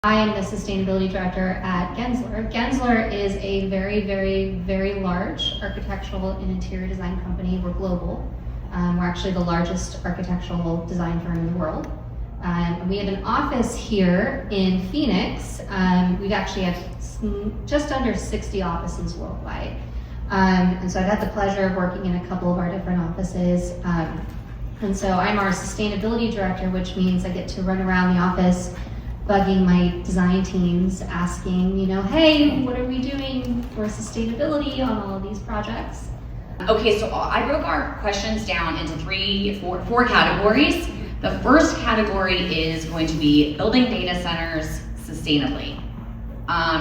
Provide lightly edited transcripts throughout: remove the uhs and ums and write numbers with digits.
I am the Sustainability Director at Gensler. Gensler is a very, very, very large architectural and interior design company. We're global. We're actually the largest architectural design firm in the world. We have an office here in Phoenix. We actually have just under 60 offices worldwide. And so I've had the pleasure of working in a couple of our different offices. And so I'm our Sustainability Director, which means I get to run around the office bugging my design teams, asking, hey, what are we doing for sustainability on all of these projects? Okay, so I broke our questions down into four categories. The first category is going to be building data centers sustainably.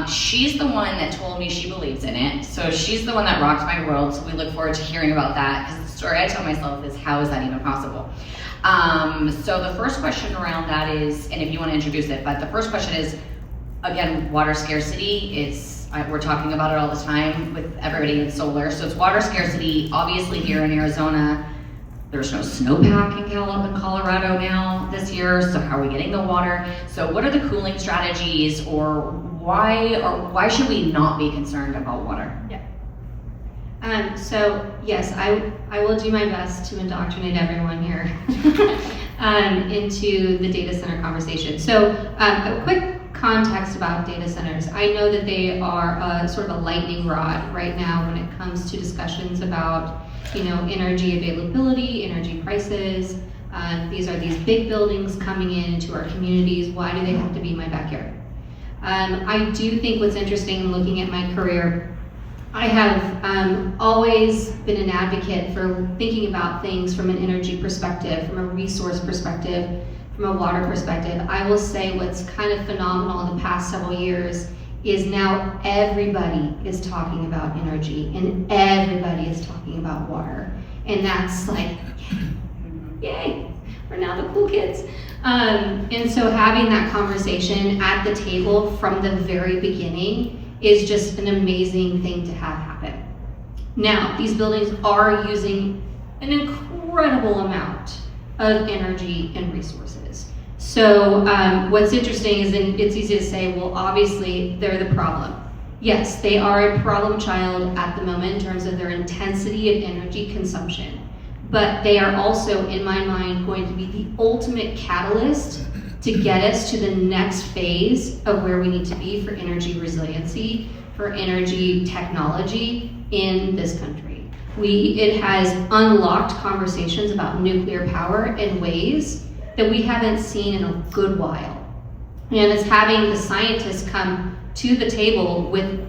She's the one that told me she believes in it, so she's the one that rocked my world, so we look forward to hearing about that, because the story I tell myself is, how is that even possible? So the first question around that is, and if you want to introduce it, but the first question is, again, water scarcity. We're talking about it all the time with everybody in solar, so it's water scarcity. Obviously here in Arizona, there's no snowpack in Colorado now this year, so how are we getting the water? So what are the cooling strategies, or why should we not be concerned about water? Yeah. So yes, I will do my best to indoctrinate everyone here into the data center conversation. So a quick context about data centers. I know that they are sort of a lightning rod right now when it comes to discussions about energy availability, energy prices. These are these big buildings coming into our communities. Why do they have to be in my backyard? I do think what's interesting in looking at my career, I have always been an advocate for thinking about things from an energy perspective, from a resource perspective, from a water perspective. I will say what's kind of phenomenal in the past several years is now everybody is talking about energy and everybody is talking about water. And that's like, yay, we're now the cool kids. And so having that conversation at the table from the very beginning is just an amazing thing to have happen. Now, these buildings are using an incredible amount of energy and resources. So what's interesting is it's easy to say, well, obviously they're the problem. Yes, they are a problem child at the moment in terms of their intensity of energy consumption, but they are also, in my mind, going to be the ultimate catalyst to get us to the next phase of where we need to be for energy resiliency, for energy technology in this country. It has unlocked conversations about nuclear power in ways that we haven't seen in a good while. And it's having the scientists come to the table with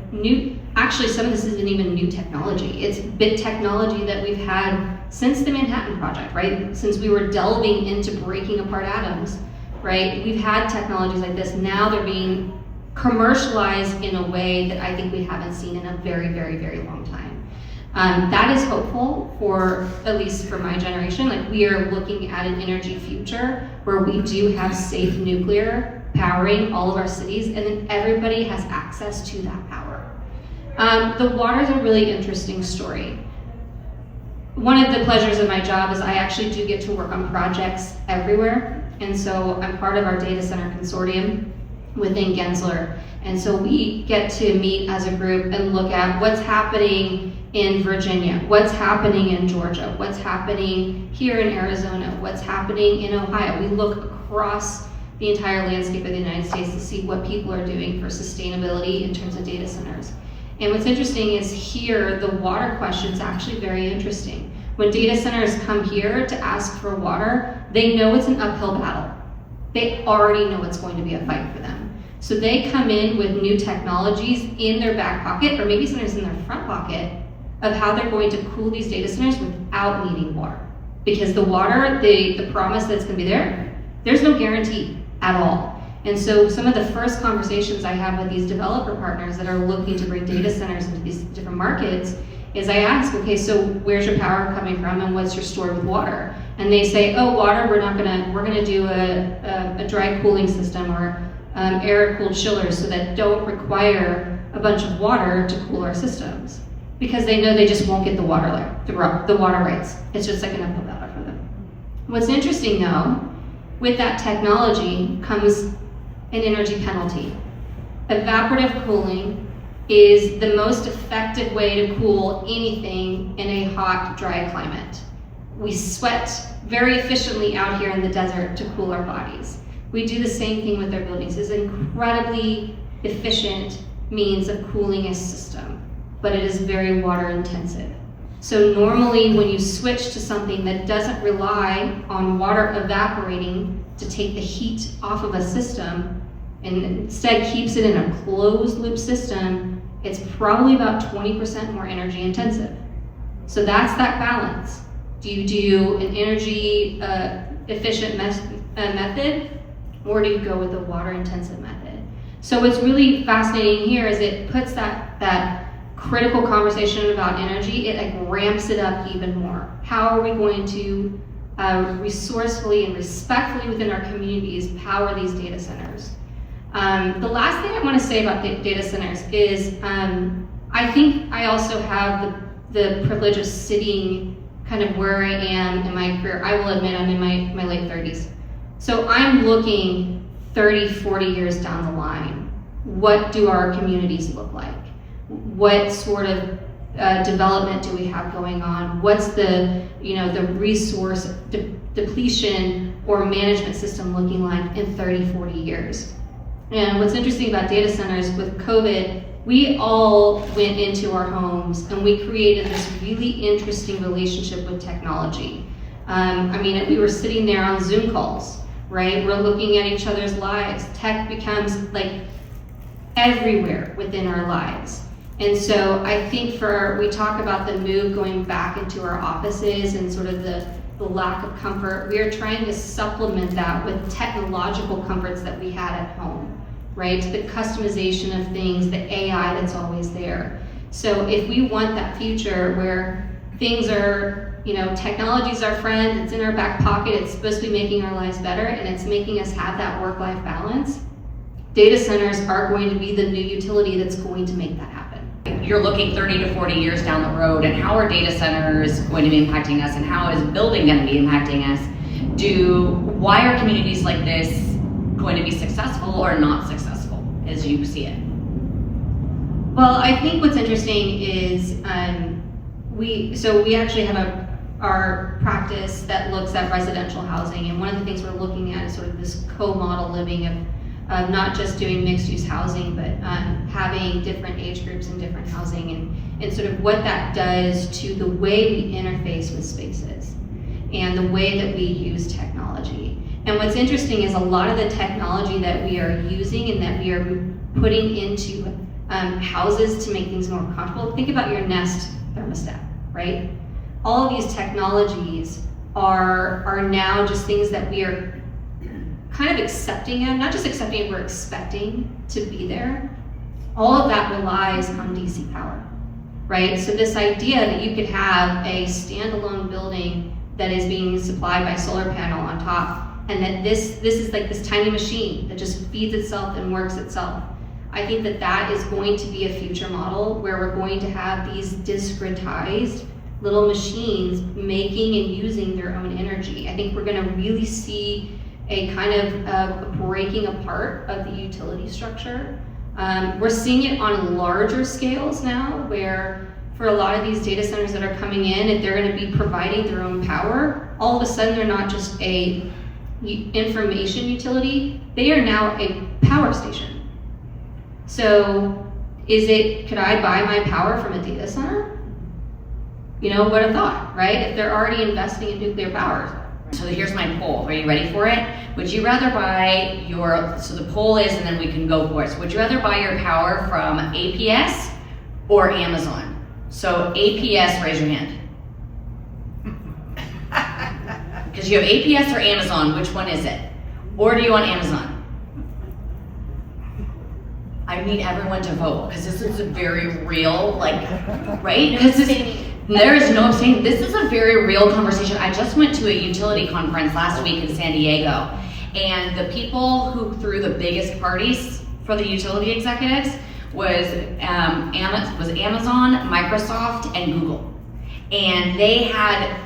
actually some of this isn't even new technology. It's bit technology that we've had since the Manhattan Project, right? Since we were delving into breaking apart atoms, right? We've had technologies like this. Now they're being commercialized in a way that I think we haven't seen in a very, very, very long time. That is hopeful for, at least for my generation. Like, we are looking at an energy future where we do have safe nuclear powering all of our cities, and then everybody has access to that power. The water is a really interesting story. One of the pleasures of my job is I actually do get to work on projects everywhere. And so I'm part of our data center consortium within Gensler. And so we get to meet as a group and look at what's happening in Virginia, what's happening in Georgia, what's happening here in Arizona, what's happening in Ohio. We look across the entire landscape of the United States to see what people are doing for sustainability in terms of data centers. And what's interesting is here, the water question is actually very interesting. When data centers come here to ask for water, they know it's an uphill battle. They already know it's going to be a fight for them. So they come in with new technologies in their back pocket, or maybe sometimes in their front pocket, of how they're going to cool these data centers without needing water. Because the water, the promise that's going to be there, there's no guarantee at all. And so some of the first conversations I have with these developer partners that are looking to bring data centers into these different markets is I ask, okay, so where's your power coming from and what's your stored with water? And they say, oh, water, we're gonna do a dry cooling system or air-cooled chillers so that don't require a bunch of water to cool our systems, because they know they just won't get the water rights. It's just like an uphill battle for them. What's interesting though, with that technology comes an energy penalty. Evaporative cooling is the most effective way to cool anything in a hot, dry climate. We sweat very efficiently out here in the desert to cool our bodies. We do the same thing with our buildings. It's an incredibly efficient means of cooling a system, but it is very water intensive. So normally when you switch to something that doesn't rely on water evaporating to take the heat off of a system, and instead keeps it in a closed loop system, it's probably about 20% more energy intensive. So that's that balance. Do you do an energy efficient method, or do you go with the water intensive method? So what's really fascinating here is it puts that critical conversation about energy, it like ramps it up even more. How are we going to resourcefully and respectfully within our communities power these data centers? The last thing I want to say about data centers is I think I also have the privilege of sitting kind of where I am in my career. I will admit I'm in my late 30s. So I'm looking 30, 40 years down the line. What do our communities look like? What sort of development do we have going on? What's the resource depletion or management system looking like in 30, 40 years? And what's interesting about data centers with COVID, we all went into our homes and we created this really interesting relationship with technology. We were sitting there on Zoom calls, right? We're looking at each other's lives. Tech becomes like everywhere within our lives. And so I think we talk about the move going back into our offices and sort of the lack of comfort. We are trying to supplement that with technological comforts that we had at home, right? The customization of things, the AI that's always there. So if we want that future where things are, technology's our friend, it's in our back pocket, it's supposed to be making our lives better, and it's making us have that work-life balance, data centers are going to be the new utility that's going to make that happen. You're looking 30 to 40 years down the road, and how are data centers going to be impacting us, and how is building going to be impacting us? Why are communities like this going to be successful or not successful as you see it? Well, I think what's interesting is we actually have our practice that looks at residential housing, and one of the things we're looking at is sort of this co-model living of not just doing mixed-use housing, but having different age groups and different housing, and sort of what that does to the way we interface with spaces and the way that we use technology. And what's interesting is a lot of the technology that we are using and that we are putting into houses to make things more comfortable. Think about your Nest thermostat, right? All of these technologies are now just things that we are kind of accepting of, not just accepting it, we're expecting to be there. All of that relies on DC power, right? So this idea that you could have a standalone building that is being supplied by solar panel on top, and that this is like this tiny machine that just feeds itself and works itself. I think that is going to be a future model where we're going to have these discretized little machines making and using their own energy. I think we're going to really see a kind of breaking apart of the utility structure. We're seeing it on larger scales now, where for a lot of these data centers that are coming in, if they're going to be providing their own power, all of a sudden they're not just a information utility, they are now a power station. So could I buy my power from a data center? What a thought, right? If they're already investing in nuclear power. So here's my poll. Are you ready for it? Would you rather buy so the poll is, and then we can go for it. So would you rather buy your power from APS or Amazon? So APS, raise your hand. Because you have APS or Amazon, which one is it? Or do you want Amazon? I need everyone to vote, because this is a very real, right? There is no abstaining. This is a very real conversation. I just went to a utility conference last week in San Diego, and the people who threw the biggest parties for the utility executives was Amazon, Microsoft, and Google. And they had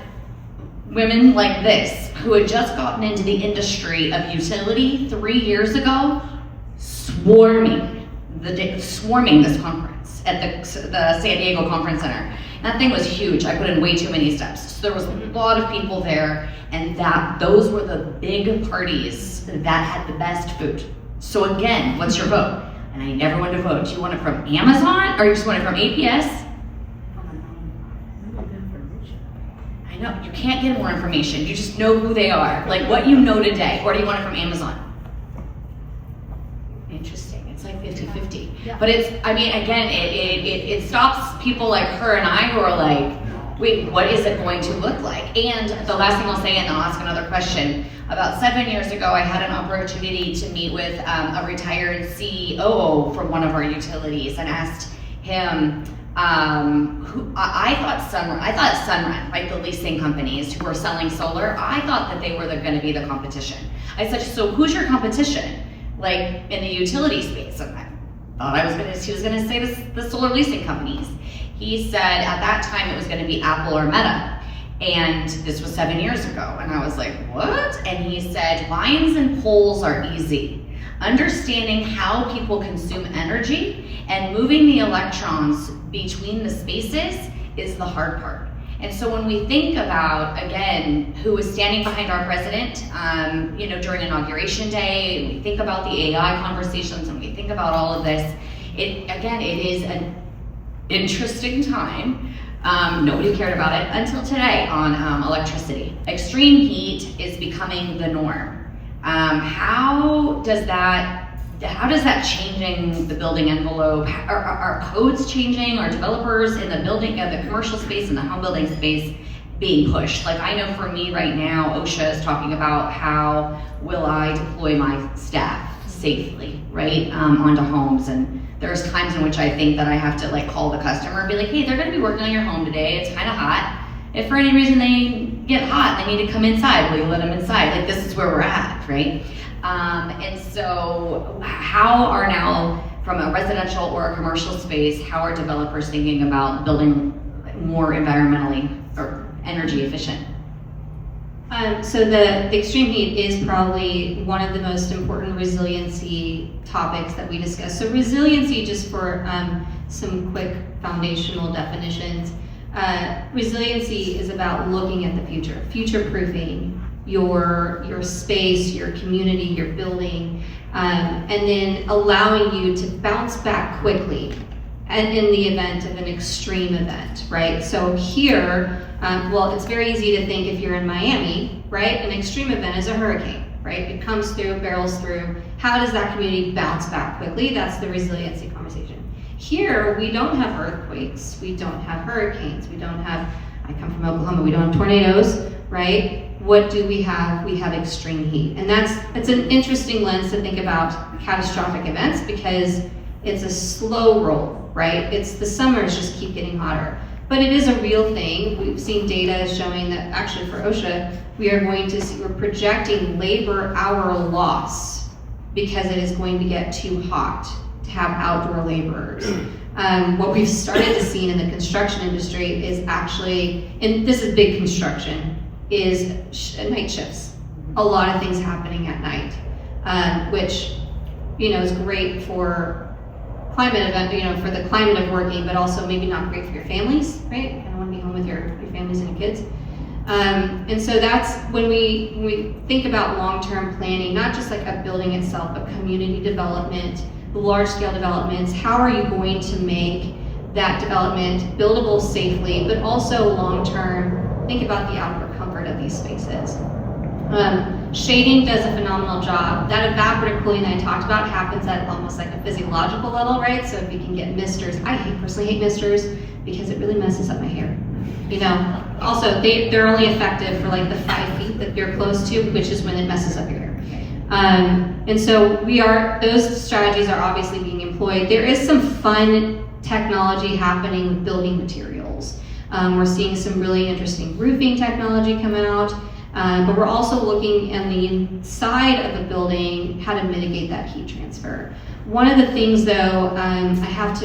women like this who had just gotten into the industry of utility 3 years ago, swarming this conference at the San Diego Conference Center. And that thing was huge. I put in way too many steps. So there was a lot of people there, and those were the big parties that had the best food. So again, what's your vote? And I never want to vote. Do you want it from Amazon or you just want it from APS? I know, you can't get more information. You just know who they are, like what you know today. Or do you want it from Amazon? Interesting, it's like 50-50. Yeah. But it's, I mean, again, it stops people like her and I who are like, wait, what is it going to look like? And the last thing I'll say, and I'll ask another question. About 7 years ago, I had an opportunity to meet with a retired COO from one of our utilities and asked him, I thought Sunrun, right, the leasing companies who were selling solar, I thought that they were going to be the competition. I said, so who's your competition? Like in the utility space? And I thought he was going to say the solar leasing companies. He said at that time it was going to be Apple or Meta. And this was 7 years ago. And I was like, what? And he said, lines and poles are easy. Understanding how people consume energy and moving the electrons between the spaces is the hard part. And so when we think about, again, who is standing behind our president, during Inauguration Day, and we think about the AI conversations, and we think about all of this, it is an interesting time. Nobody cared about it until today on electricity. Extreme heat is becoming the norm. How does that changing the building envelope? Are codes changing? Are developers in the building, the commercial space and the home building space being pushed? Like I know for me right now, OSHA is talking about how will I deploy my staff safely, right, onto homes. And there's times in which I think that I have to like call the customer and be like, hey, they're gonna be working on your home today. It's kind of hot. If for any reason they get hot, they need to come inside. Will you let them inside? Like this is where we're at, right? And so how are now, from a residential or a commercial space, how are developers thinking about building more environmentally or energy efficient? So the extreme heat is probably one of the most important resiliency topics that we discuss. So resiliency, just for some quick foundational definitions, resiliency is about looking at the future, future-proofing your space, your community, your building, and then allowing you to bounce back quickly and in the event of an extreme event, right? So here, it's very easy to think if you're in Miami, right? An extreme event is a hurricane, right? It comes through, barrels through. How does that community bounce back quickly? That's the resiliency conversation. Here, we don't have earthquakes, we don't have hurricanes, I come from Oklahoma, we don't have tornadoes, right? What do we have? We have extreme heat. And it's an interesting lens to think about catastrophic events because it's a slow roll, right? It's the summers just keep getting hotter. But it is a real thing. We've seen data showing that actually for OSHA, we're projecting labor hour loss because it is going to get too hot to have outdoor laborers. What we've started to see in the construction industry is actually, and this is big construction, is night shifts. A lot of things happening at night, which is great for climate event, for the climate of working, but also maybe not great for your families, right? You kind of want to be home with your families and your kids. And so that's when we think about long-term planning, not just like a building itself, but community development, large-scale developments. How are you going to make that development buildable safely, but also long-term, think about the outdoor comfort of these spaces. Shading does a phenomenal job. That evaporative cooling that I talked about happens at almost like a physiological level, right? So if you can get misters, I personally hate misters because it really messes up my hair. Also they're only effective for like the 5 feet that you're close to, which is when it messes up your hair. And so those strategies are obviously being employed. There is some fun technology happening with building materials. We're seeing some really interesting roofing technology come out. But we're also looking on the inside of a building, how to mitigate that heat transfer. One of the things though, I have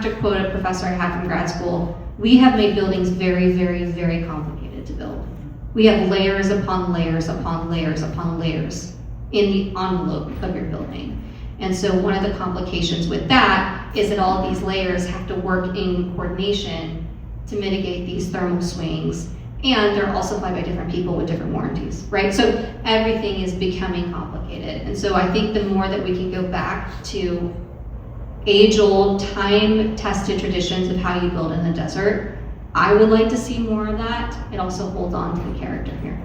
to quote a professor I had from grad school. We have made buildings very, very, very complicated to build. We have layers upon layers upon layers upon layers in the envelope of your building. And so one of the complications with that is that all of these layers have to work in coordination to mitigate these thermal swings. And they're also supplied by different people with different warranties, right? So everything is becoming complicated. And so I think the more that we can go back to age-old, time-tested traditions of how you build in the desert, I would like to see more of that. It also holds on to the character here.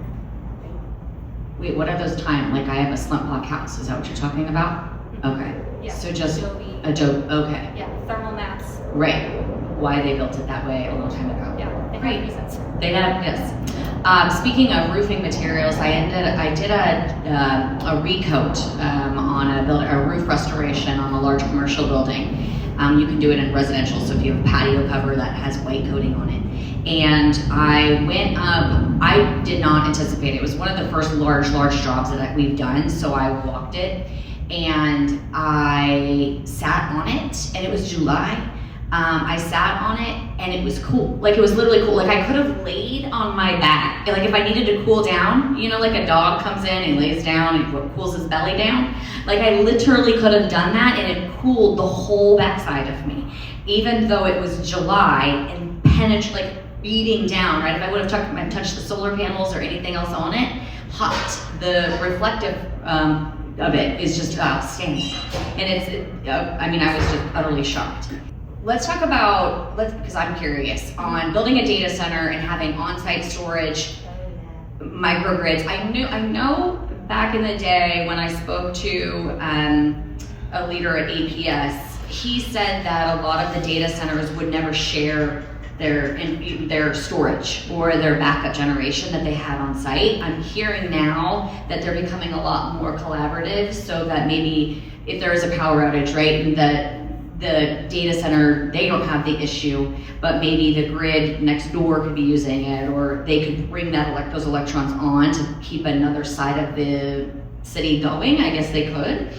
Wait, what are those like I have a slump block house, is that what you're talking about? Okay, Yeah. so just Adobe. Okay. Yeah, thermal maps. Right, why they built it that way a long time ago. Yeah, they Right. have reasons. They had, yes. Speaking of roofing materials, I did a recoat on a roof restoration on a large commercial building. You can do it in residential, so if you have a patio cover that has white coating on it. And I went up, I did not anticipate it. It was one of the first large jobs that we've done, so I walked it and I sat on it, and it was July. I sat on it and it was cool. Like, it was literally cool. Like, I could have laid on my back. Like, if I needed to cool down, you know, like a dog comes in and lays down and cools his belly down. Like, I literally could have done that, and it cooled the whole backside of me. Even though it was July and like beating down, right? If I would have touched the solar panels or anything else on it, hot. The reflective of it is just outstanding. And I was just utterly shocked. Let's talk about, because I'm curious, on building a data center and having on-site storage, microgrids. I know back in the day when I spoke to a leader at APS, he said that a lot of the data centers would never share their storage or their backup generation that they had on site. I'm hearing now that they're becoming a lot more collaborative, so that maybe if there is a power outage, right, that the data center, they don't have the issue, but maybe the grid next door could be using it, or they could bring those electrons on to keep another side of the city going. I guess they could.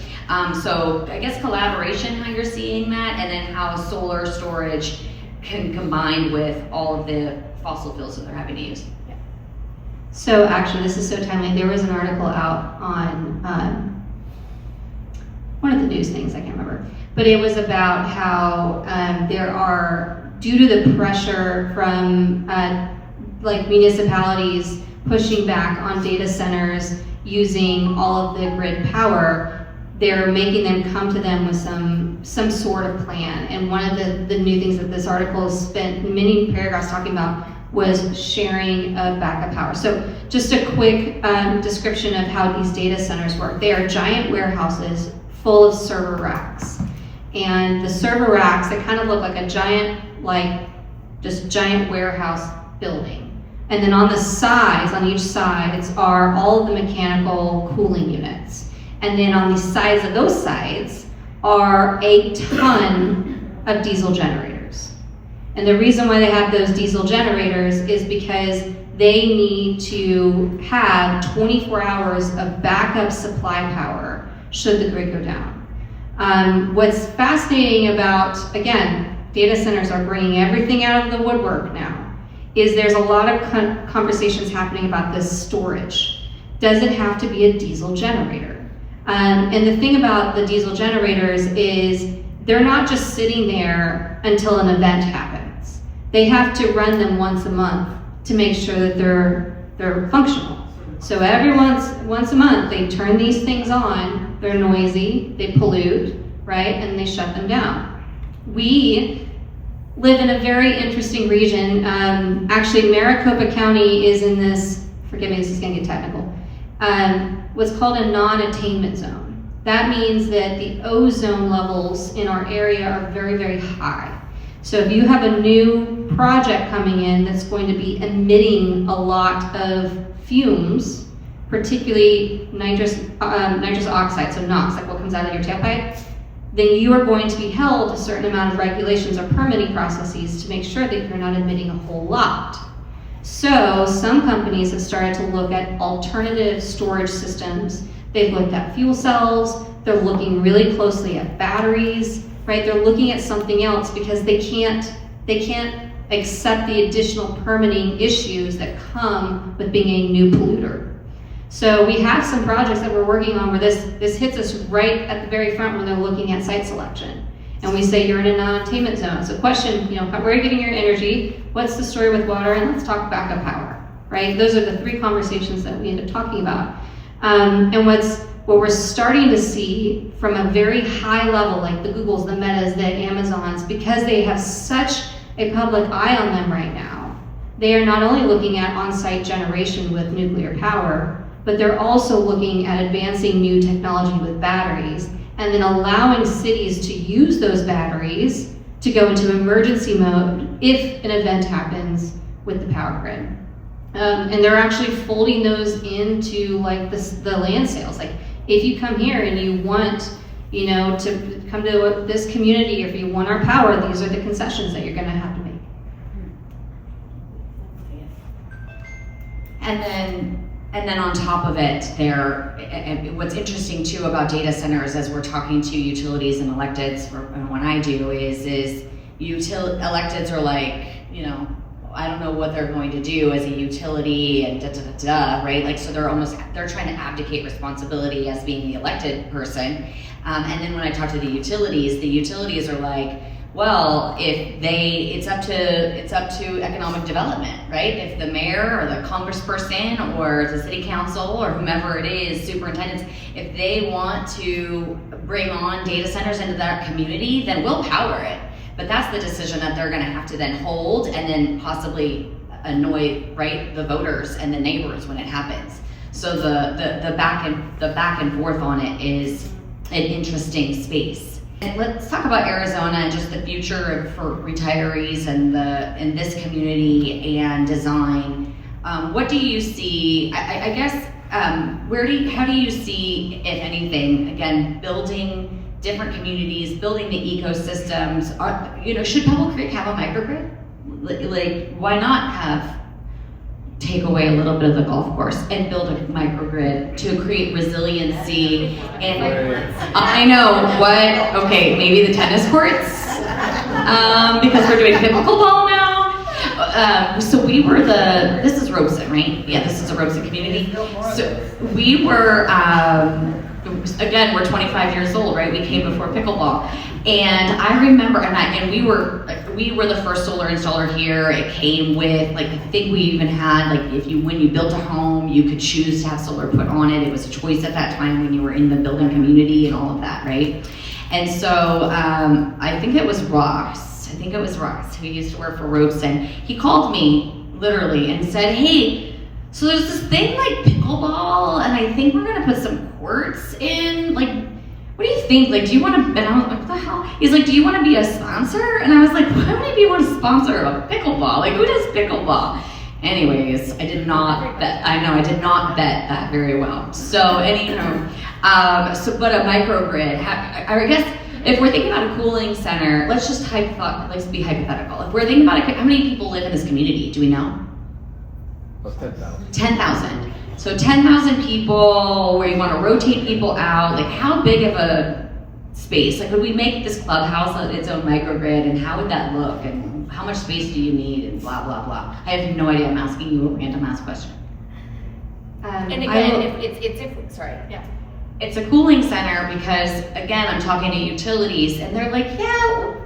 So I guess collaboration, how you're seeing that, and then how solar storage can combine with all of the fossil fuels that they're having to use. Yeah. So actually, this is so timely. There was an article out on one of the news things, I can't remember, but it was about how there are, due to the pressure from like municipalities pushing back on data centers using all of the grid power, they're making them come to them with some sort of plan. And one of the new things that this article spent many paragraphs talking about was sharing of backup power. So just a quick description of how these data centers work. They are giant warehouses full of server racks. And the server racks, they kind of look like a giant warehouse building. And then on the sides, on each side, are all of the mechanical cooling units. And then on the sides of those sides are a ton of diesel generators. And the reason why they have those diesel generators is because they need to have 24 hours of backup supply power should the grid go down. What's fascinating about, again, data centers are bringing everything out of the woodwork now, is there's a lot of conversations happening about this storage. Does it have to be a diesel generator? And the thing about the diesel generators is they're not just sitting there until an event happens. They have to run them once a month to make sure that they're functional. So every once a month, they turn these things on. They're noisy, they pollute, right? And they shut them down. We live in a very interesting region. Actually, Maricopa County is in this, forgive me, this is gonna get technical, what's called a non-attainment zone. That means that the ozone levels in our area are very, very high. So if you have a new project coming in that's going to be emitting a lot of fumes, particularly nitrous oxide, so NOx, like what comes out of your tailpipe, then you are going to be held to a certain amount of regulations or permitting processes to make sure that you're not emitting a whole lot. So some companies have started to look at alternative storage systems. They've looked at fuel cells, they're looking really closely at batteries, right? They're looking at something else because they can't accept the additional permitting issues that come with being a new polluter. So we have some projects that we're working on where this hits us right at the very front when they're looking at site selection. And we say you're in a non-attainment zone. So question, where are you getting your energy? What's the story with water? And let's talk backup power, right? Those are the three conversations that we end up talking about. And what we're starting to see from a very high level, like the Googles, the Metas, the Amazons, because they have such a public eye on them right now, they are not only looking at on-site generation with nuclear power, but they're also looking at advancing new technology with batteries and then allowing cities to use those batteries to go into emergency mode if an event happens with the power grid. And they're actually folding those into like the land sales. Like if you come here and you want, to come to this community, or if you want our power, these are the concessions that you're gonna have to make. And then on top of it, what's interesting too about data centers, as we're talking to utilities and electeds, and what I do is electeds are like, I don't know what they're going to do as a utility and right? Like, so they're trying to abdicate responsibility as being the elected person. And then when I talk to the utilities are like, well, it's up to economic development, right? If the mayor or the congressperson or the city council or whomever it is, superintendents, if they want to bring on data centers into that community, then we'll power it. But that's the decision that they're gonna have to then hold and then possibly annoy, right, the voters and the neighbors when it happens. So the back and forth on it is an interesting space. And let's talk about Arizona and just the future for retirees and this community and design. What do you see? I guess how do you see, if anything, again, building different communities, building the ecosystems? Should PebbleCreek have a microgrid? Like, why not take away a little bit of the golf course and build a microgrid to create resiliency? And I know what. Okay, maybe the tennis courts, because we're doing pickleball now. So we were this is Robeson, right? Yeah, this is a Robeson community. So we were. Again, we're 25 years old, right? We came before pickleball, and I remember, and we were the first solar installer here. It came with, like, I think we even had, like, when you built a home, you could choose to have solar put on it. It was a choice at that time when you were in the building community and all of that, right? And so I think it was Ross, who used to work for Robeson. He called me literally and said, hey, so there's this thing like pickleball, and I think we're gonna put some courts in. Like, what do you think? Like, do you want to? And I was like, what the hell? He's like, do you want to be a sponsor? And I was like, why would I be one sponsor of pickleball? Like, who does pickleball? Anyways, I did not bet that very well. So, but a microgrid. I guess if we're thinking about a cooling center, let's be hypothetical. If we're thinking about how many people live in this community, do we know? 10,000. So 10,000 people, where you want to rotate people out. Like, how big of a space? Like, would we make this clubhouse its own microgrid, and how would that look? And how much space do you need? And blah, blah, blah. I have no idea. I'm asking you a random ass question. And again, it's a cooling center because, again, I'm talking to utilities, and they're like, yeah,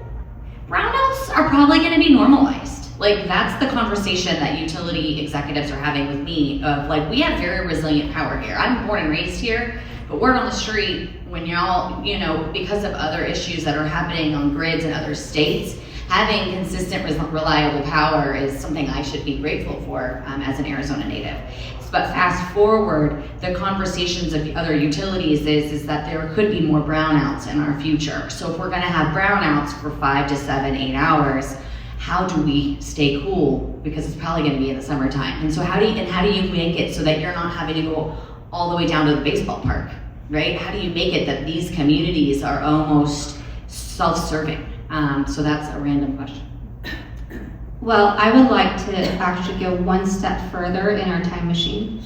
brownouts are probably going to be normalized. Like, that's the conversation that utility executives are having with me of, like, we have very resilient power here. I'm born and raised here, but word on the street, when y'all, because of other issues that are happening on grids in other states, having consistent, reliable power is something I should be grateful for as an Arizona native. But fast forward, the conversations of the other utilities is that there could be more brownouts in our future. So if we're gonna have brownouts for 5 to 7, 8 hours, how do we stay cool? Because it's probably going to be in the summertime. And so how do you make it so that you're not having to go all the way down to the baseball park, right? How do you make it that these communities are almost self-serving? So that's a random question. Well, I would like to actually go one step further in our time machine.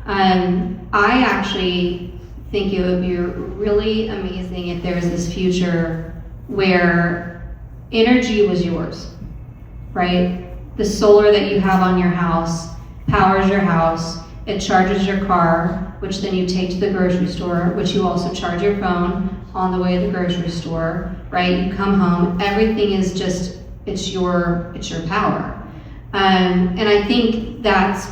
I actually think it would be really amazing if there was this future where energy was yours. Right? The solar that you have on your house powers your house. it charges your car, which then you take to the grocery store, which you also charge your phone on the way to the grocery store, right? You come home, everything is just, it's your power. And I think that's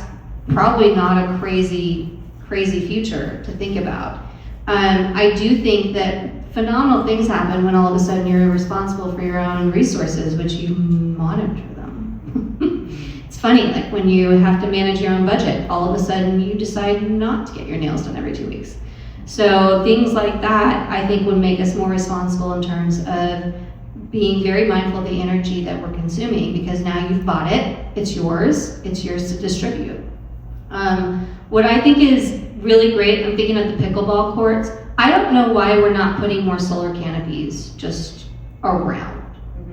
probably not a crazy future to think about. I do think that phenomenal things happen when all of a sudden you're responsible for your own resources, which you monitor them. It's funny, like when you have to manage your own budget, all of a sudden you decide not to get your nails done every 2 weeks. So things like that, I think, would make us more responsible in terms of being very mindful of the energy that we're consuming, because now you've bought it, it's yours to distribute. What I think is really great, I'm thinking of the pickleball courts. I don't know why we're not putting more solar canopies just around,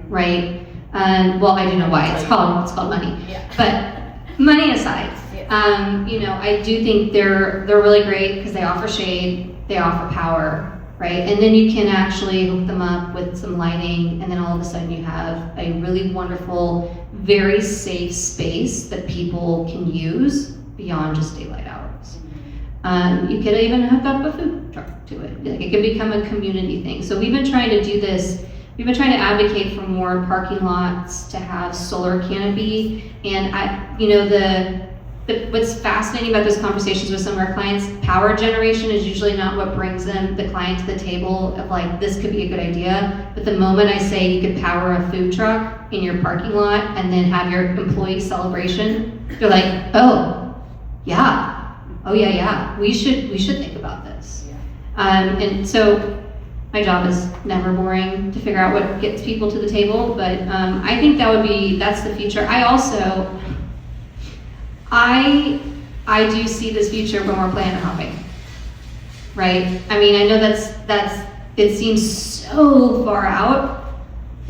right? Well, I do know why. It's called money. Yeah. But money aside, I do think they're really great because they offer shade, they offer power, right? And then you can actually hook them up with some lighting, and then all of a sudden you have a really wonderful, very safe space that people can use beyond just daylight hours. You could even hook up a food truck to it. Like, it can become a community thing. So we've been trying to do this. We've been trying to advocate for more parking lots to have solar canopy. And what's fascinating about those conversations with some of our clients, power generation is usually not what brings the client to the table of like, this could be a good idea. But the moment I say you could power a food truck in your parking lot and then have your employee celebration, they're like, oh yeah, we should think about this. And so my job is never boring to figure out what gets people to the table, but I think that's the future. I do see this future when we're planet hopping, right? I mean, I know it seems so far out,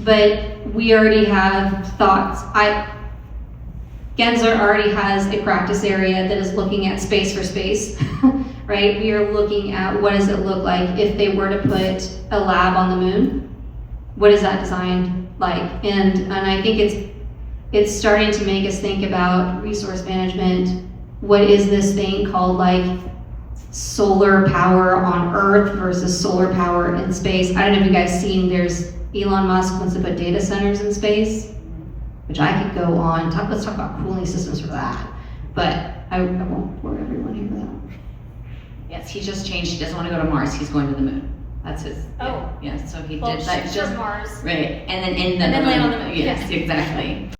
but we already have thoughts. Gensler already has a practice area that is looking at space for space, right? We are looking at what does it look like if they were to put a lab on the moon? What is that designed like? And I think it's starting to make us think about resource management. What is this thing called like solar power on Earth versus solar power in space? I don't know if you guys seen, there's Elon Musk wants to put data centers in space, which I could go on. Let's talk about cooling systems for that. But I won't bore everyone here with that. Yes, he just changed. He doesn't want to go to Mars. He's going to the moon. That's his. Oh. Yeah, so he did that. Just Mars. Right. And then land on the moon. Yes, exactly.